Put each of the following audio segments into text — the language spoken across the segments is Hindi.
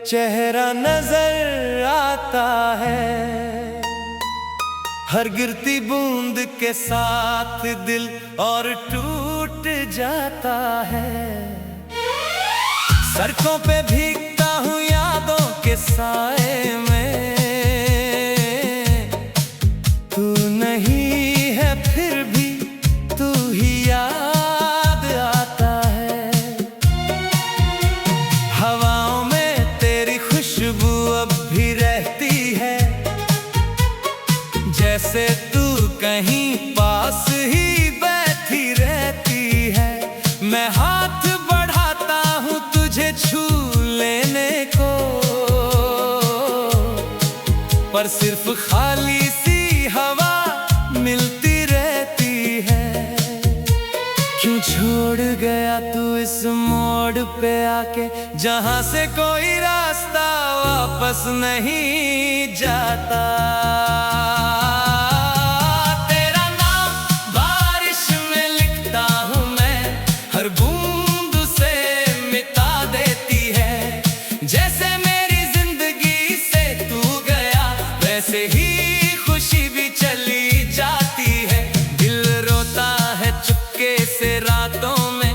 चेहरा नजर आता है। हर गिरती बूंद के साथ दिल और टूट जाता है। सड़कों पे भीगता हूँ यादों के साए में, तू नहीं है फिर भी तू ही याद आता है। हवाओं में तेरी खुशबू अब भी रहती है, जैसे तू कहीं पास ही बैठी रहती है। मैं हाथ बढ़ाता हूँ तुझे छू लेने को, पर सिर्फ खाली सी हवा मिलती रहती है। क्यों छोड़ गया तू इस मोड़ पे आके, जहाँ से कोई रास्ता वापस नहीं जाता। तेरा नाम बारिश में लिखता हूँ मैं, हर बूंद से मिटा देती है। जैसे मेरी जिंदगी से तू गया, वैसे ही खुशी भी चली जाती है। दिल रोता है चुपके से रातों में,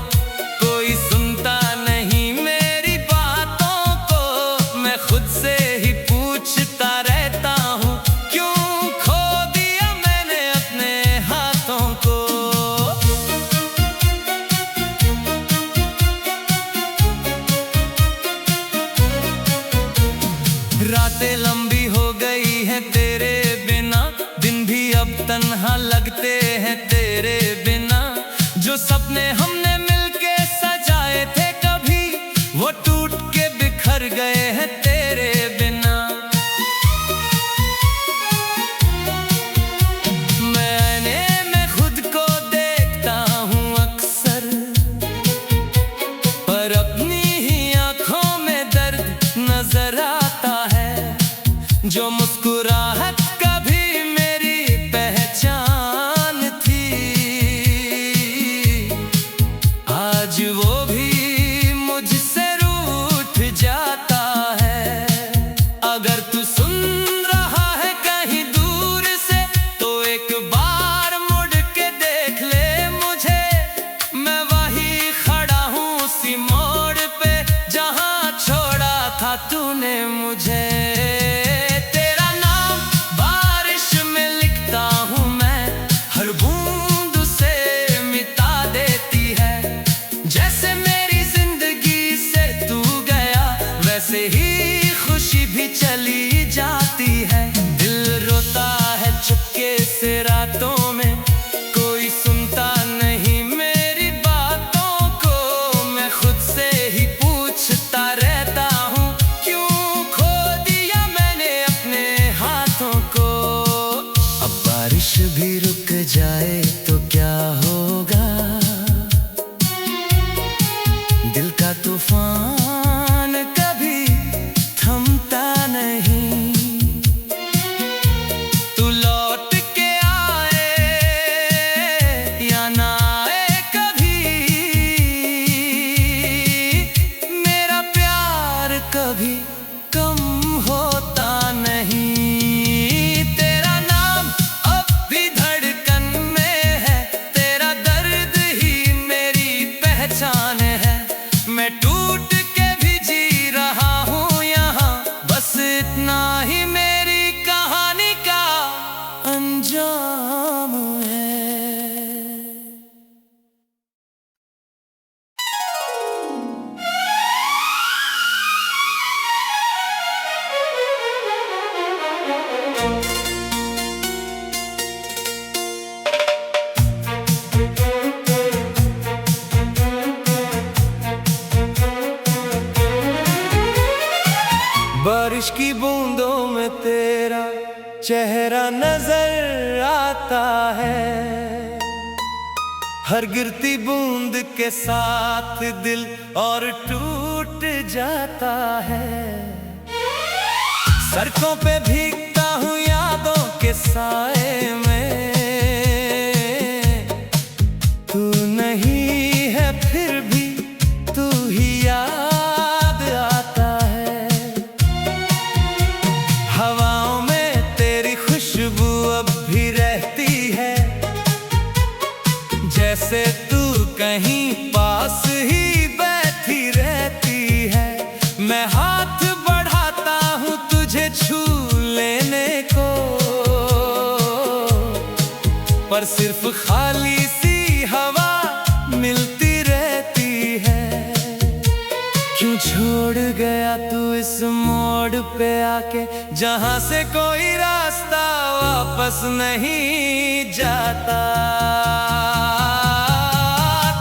कोई सुनता नहीं मेरी बातों को। मैं खुद से ही पूछता रहता हूँ, क्यों खो दिया मैंने अपने हाथों को। रातें लंबी हो गई हैं तेरे बिना, दिन भी अब तन्हा लगते हैं तेरे बिना। जो सपने हमने मिलके सजाए थे कभी, वो टूट के बिखर गए हैं तेरे बिना। मैंने मैं खुद को देखता हूँ अक्सर, पर अपनी ही आंखों में दर्द नजर आता है। जो मुस्कुराहट कभी मेरी पहचान थी, आज वो भी मुझसे रूठ जाता है। अगर तू सुन रहा है कहीं दूर से, तो एक बार मुड़ के देख ले मुझे। मैं वही खड़ा हूँ उसी मोड़ पे, जहाँ छोड़ा था तूने मुझे। तेरा नाम बारिश में लिखता हूँ मैं, हर बूंद से मिटा देती है। जैसे मेरी जिंदगी से तू गया, वैसे ही खुशी भी चली जाती है। दिल रोता है चुपके से रातों में, कोई सुनता नहीं मेरी बातों को। मैं खुद से ही पूछता रहता हूँ, क्यों खो दिया मैंने अपने हाथों को। अब बारिश भी रुक जाए तो क्या होगा, दिल का तूफान कभी थमता नहीं। तू लौट के आए या ना आए कभी, मेरा प्यार कभी कम होता नहीं। तेरा नाम अब भी धड़कन में है, तेरा दर्द ही मेरी पहचान है। मैं टूट के भी जी रहा हूँ यहाँ, बस इतना ही मेरी कहानी का अंजाम है। बारिश की बूंदों में तेरा चेहरा नजर आता है। हर गिरती बूंद के साथ दिल और टूट जाता है। सड़कों पे भीगता हूँ यादों के साए में, तू नहीं है फिर भी तू ही याद आता है। पर सिर्फ खाली सी हवा मिलती रहती है। क्यों छोड़ गया तू इस मोड़ पे आके, जहां से कोई रास्ता वापस नहीं जाता।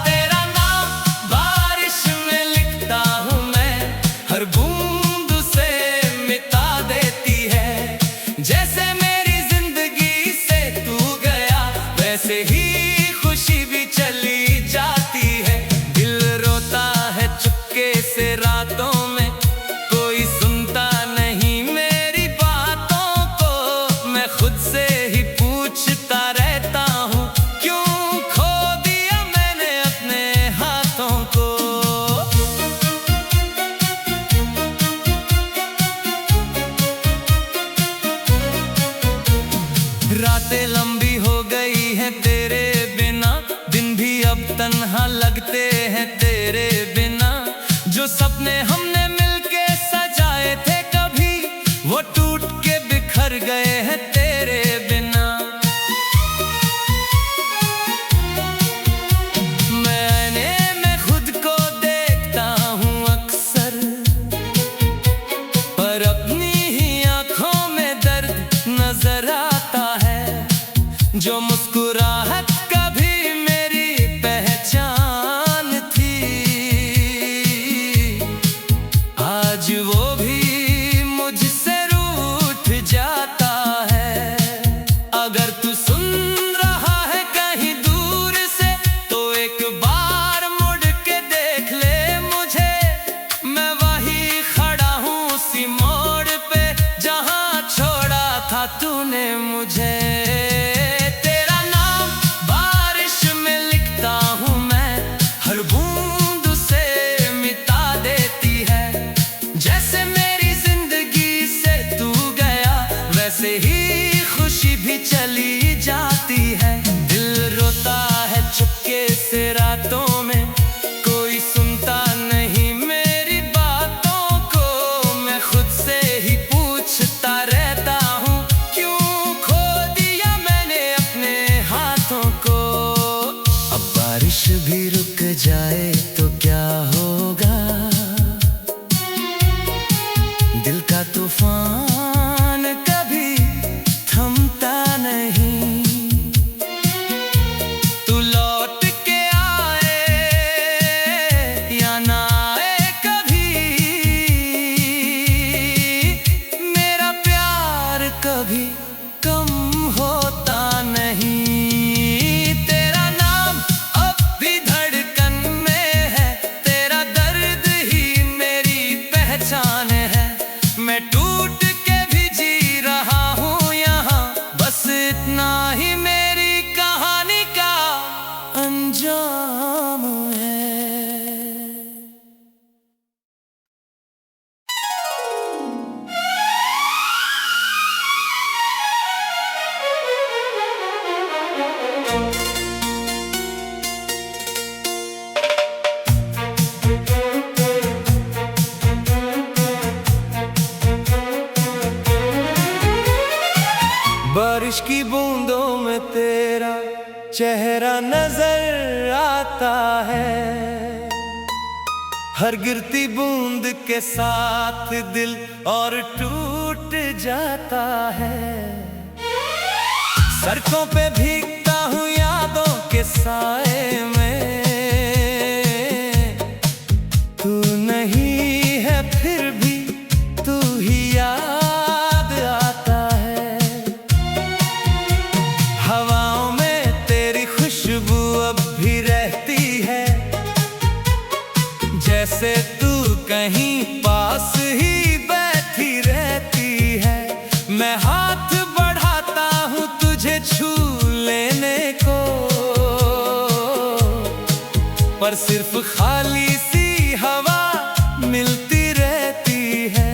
तेरा नाम बारिश में लिखता हूँ मैं, हर बूंद से मिटा देती है। जैसे मेरी जिंदगी से तू गया, वैसे ही खुशी भी चली जाती है। दिल रोता है चुपके से रातों में, कोई सुनता नहीं मेरी बातों को। मैं खुद से ही पूछता रहता हूँ, क्यों खो दिया मैंने अपने हाथों को। रातें लंबी हो गई हैं तेरे बिना, दिन भी अब तन्हा लगते हैं तेरे बिना। जो सपने हमने मिलके सजाए थे कभी, वो टूट के बिखर गए हैं तेरे बिना। मैंने मैं खुद को देखता हूँ अक्सर, पर अपनी ही आंखों में दर्द नजर आता है। जो मुस्कुराहट कभी मेरी पहचान थी, आज वो भी मुझसे रूठ जाता है। अगर तू सुन रहा है कहीं दूर से, तो एक बार मुड़ के देख ले मुझे। मैं वही खड़ा हूँ उसी मोड़ पे, जहाँ छोड़ा था तूने मुझे। वैसे ही खुशी भी चली जाती है। दिल रोता है चुपके से रातों में, कोई सुनता नहीं मेरी बातों को। मैं खुद से ही पूछता रहता हूँ, क्यों खो दिया मैंने अपने हाथों को। अब बारिश भी रुक जाए तो क्या होगा, दिल का तूफान कभी कम होता नहीं। तेरा नाम अब भी धड़कन में है, तेरा दर्द ही मेरी पहचान है। मैं टूट के भी जी रहा हूँ यहाँ, बस इतना ही मेरी कहानी का अंजाम है। बारिश की बूंदों में तेरा चेहरा नजर आता है। हर गिरती बूंद के साथ दिल और टूट जाता है। सड़कों पे भीगता हूँ यादों के साए में, तू नहीं है फिर भी तू ही याद आता है। हवाओं में तेरी खुशबू अब भी रहती है, जैसे तू कहीं पास ही बैठी रहती है। मैं हाथ बढ़ाता हूँ तुझे छू लेने को, पर सिर्फ खाली सी हवा मिलती रहती है।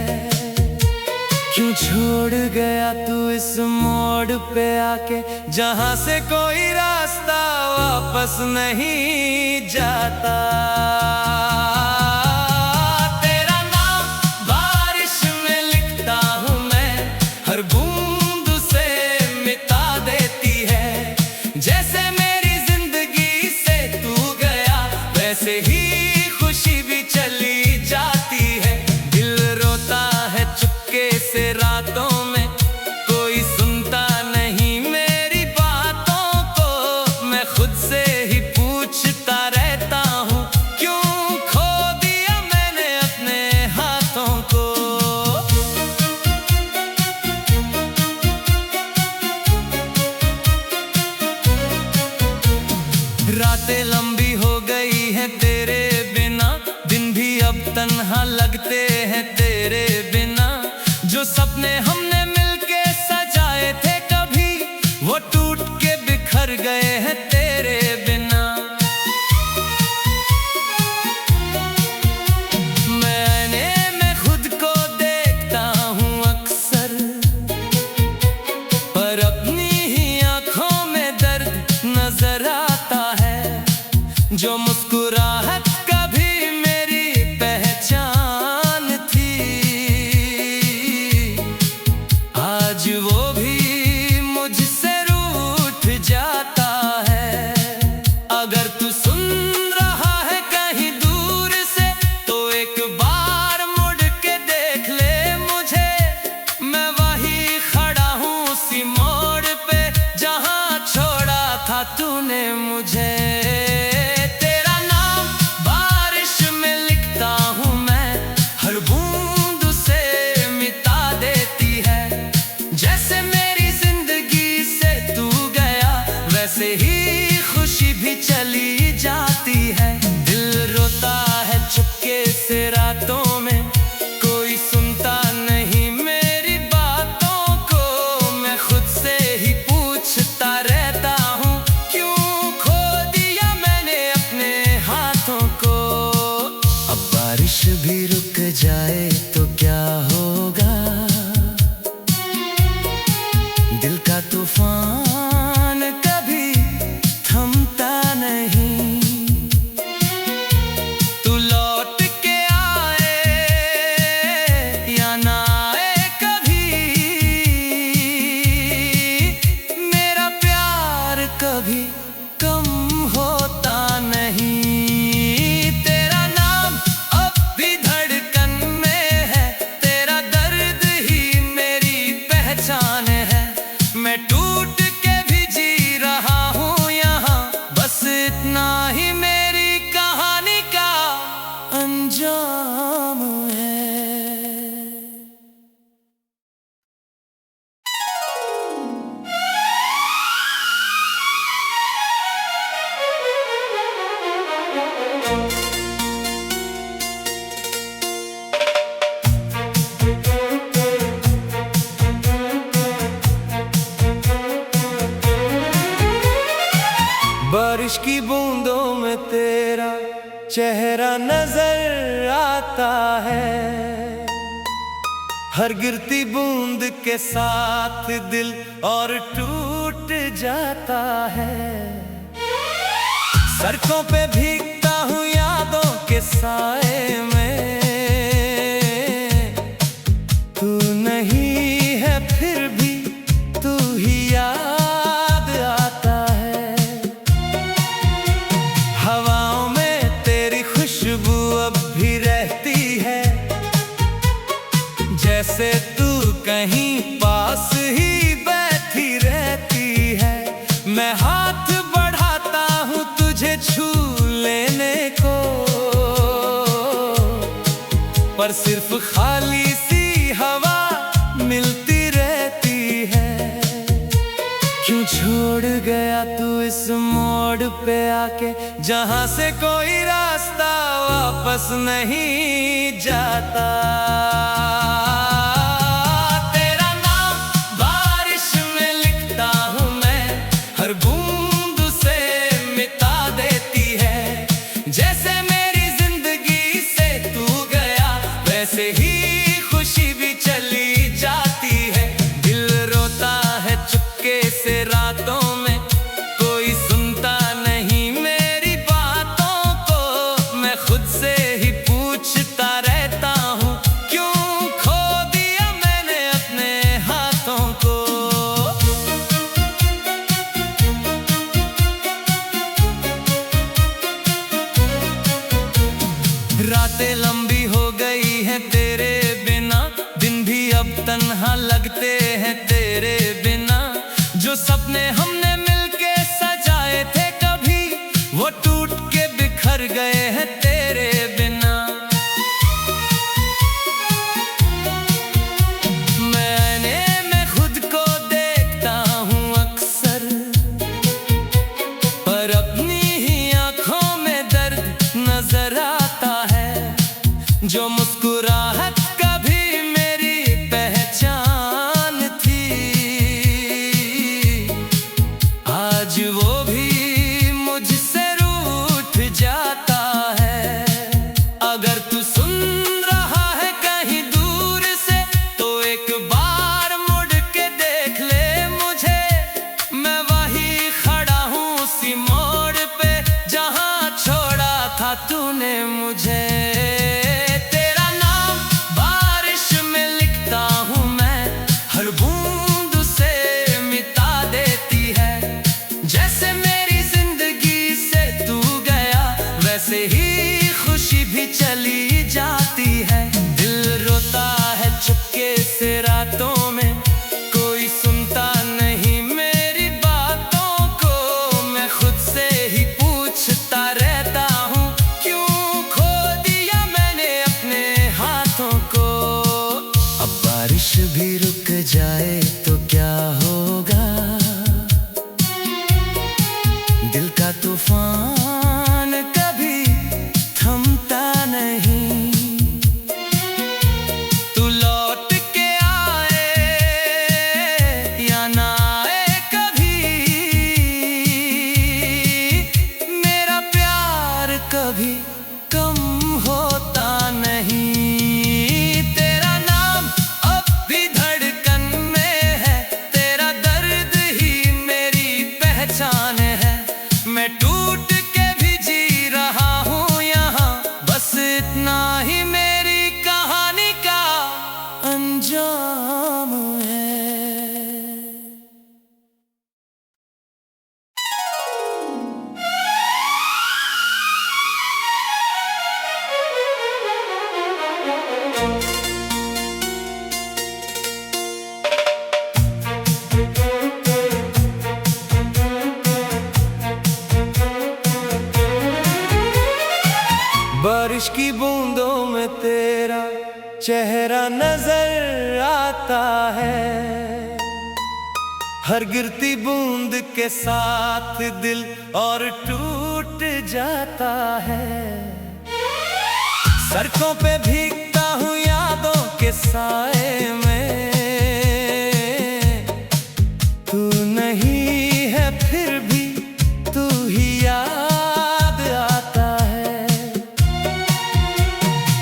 क्यों छोड़ गया तू इस मोड़ पे आके, जहां से कोई रास्ता वापस नहीं जाता। तेरा नाम बारिश में लिखता हूँ मैं, हर बूंद से मिटा देती है। जैसे मेरी जिंदगी से तू गया, वैसे ही खुशी भी चली जाती है। दिल रोता है चुपके से रातों में, कोई सुनता नहीं मेरी बातों को। मैं खुद से ही पूछता रहता हूँ, क्यों खो दिया मैंने अपने हाथों को। रातें लंबी हो गई हैं तेरे बिना, दिन भी अब तन्हा लगते हैं तेरे बिना। जो सपने हमने मिलके सजाए थे कभी, वो टूट के बिखर गए हैं तेरे बिना। मैंने मैं खुद को देखता हूँ अक्सर, पर अपनी ही आंखों में दर्द नजर आता है। जो मुस्कुराहट कभी मेरी पहचान थी, आज वो भी मुझसे रूठ जाता है। अगर तू सुन रहा है कहीं दूर से, तो एक बार मुड़ के देख ले मुझे। मैं वही खड़ा हूँ उसी मोड़ पे, जहाँ छोड़ा था तूने मुझे। वैसे ही खुशी भी चली जाती है। दिल रोता है चुपके से रातों में, कोई सुनता नहीं मेरी बातों को। मैं खुद से ही पूछता रहता हूँ, क्यों खो दिया मैंने अपने हाथों को। अब बारिश भी रुक जाए तो क्या होगा, दिल का तूफान कभी कम होता नहीं। तेरा नाम अब भी धड़कन में है, तेरा दर्द ही मेरी पहचान है। मैं टूट के भी जी रहा हूँ यहाँ, बस इतना ही मेरी कहानी का अंजाम है। बारिश की बूंदों में तेरा चेहरा नजर आता है। हर गिरती बूंद के साथ दिल और टूट जाता है। सड़कों पे भीगता हूँ यादों के साए में, तू नहीं है फिर भी तू ही याद आता है। हवाओं में तेरी खुशबू अब भी रहती है, जैसे तू कहीं पास ही बैठी रहती है। मैं हाथ बढ़ाता हूँ तुझे छू लेने को, पर सिर्फ खाली सी हवा मिलती रहती है। क्यों छोड़ गया तू इस मोड़ पे आके, जहाँ से कोई रास्ता वापस नहीं जाता। तेरा नाम बारिश में लिखता हूँ मैं, हर बूंद से मिटा देती है। जैसे मेरी जिंदगी से तू गया, वैसे ही खुशी भी चली जाती है। दिल रोता है चुपके से रातों में, कोई सुनता नहीं मेरी बातों को। मैं खुद से ही पूछता रहता हूँ, क्यों खो दिया मैंने अपने हाथों को। रातें लंबी हो गई हैं तेरे बिना, दिन भी अब तन्हा लगते हैं तेरे बिना। जो सपने हमने मिलके सजाए थे कभी, वो टूट के बिखर गए हैं तेरे बिना। मैं आईने में खुद को देखता हूँ अक्सर, पर अपनी ही आंखों में दर्द नजर आता है। जो मुस्कुराहट कभी मेरी पहचान थी, आज वो भी मुझसे रूठ जाता है। अगर तू सुन रहा है कहीं दूर से, तो एक बार मुड़ के देख ले मुझे। मैं वही खड़ा हूँ उसी मोड़ पे, जहाँ छोड़ा था तूने मुझे। से ही खुशी भी चली जाती है। दिल रोता है चुपके से रातों में, कोई सुनता नहीं मेरी बातों को। मैं खुद से ही पूछता रहता हूँ, क्यों खो दिया मैंने अपने हाथों को। अब बारिश भी रुक जाए तो क्या होगा, दिल का तूफान कभी कम होता नहीं। तेरा नाम अब भी धड़कन में है, तेरा दर्द ही मेरी पहचान है। मैं टूट के भी जी रहा हूँ यहाँ, बस इतना ही मेरी कहानी का अंजाम है। बारिश की बूंदों में तेरा चेहरा नजर आता है। हर गिरती बूंद के साथ दिल और टूट जाता है। सड़कों पे भीगता हूँ यादों के साए में, तू नहीं है फिर भी तू ही याद आता है।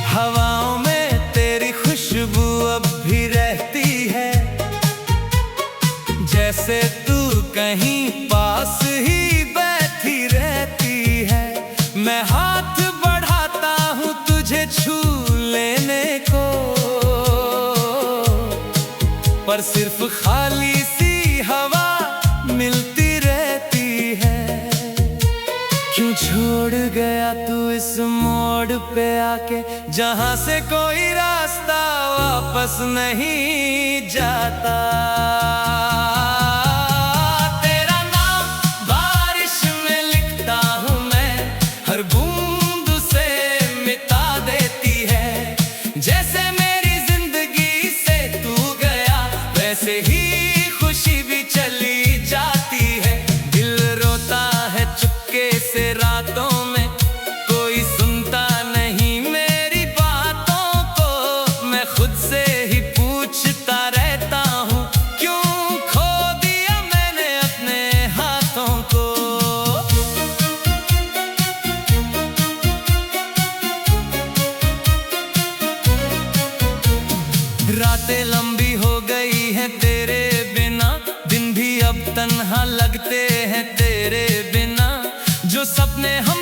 हवाओं में तेरी खुशबू अब भी रहती है, जैसे तू कहीं पास ही बैठी रहती है। मैं हाथ बढ़ाता हूँ तुझे छू लेने को, पर सिर्फ खाली सी हवा मिलती रहती है। क्यों छोड़ गया तू इस मोड़ पे आके, जहाँ से कोई रास्ता वापस नहीं जाता। तेरा नाम बारिश में लिखता हूँ मैं, हर बूंद से मिटा देती है। जैसे मेरी जिंदगी से तू गया, वैसे ही खुशी भी चली जाती है। दिल रोता है चुपके से रातों में, कोई सुनता नहीं मेरी बातों को। मैं खुद से ही पूछता रहता हूँ, क्यों खो दिया मैंने अपने हाथों को। रातें लंबी हो गई हैं तेरे बिना, दिन भी अब तन्हा लगते हैं तेरे बिना। जो सपने हम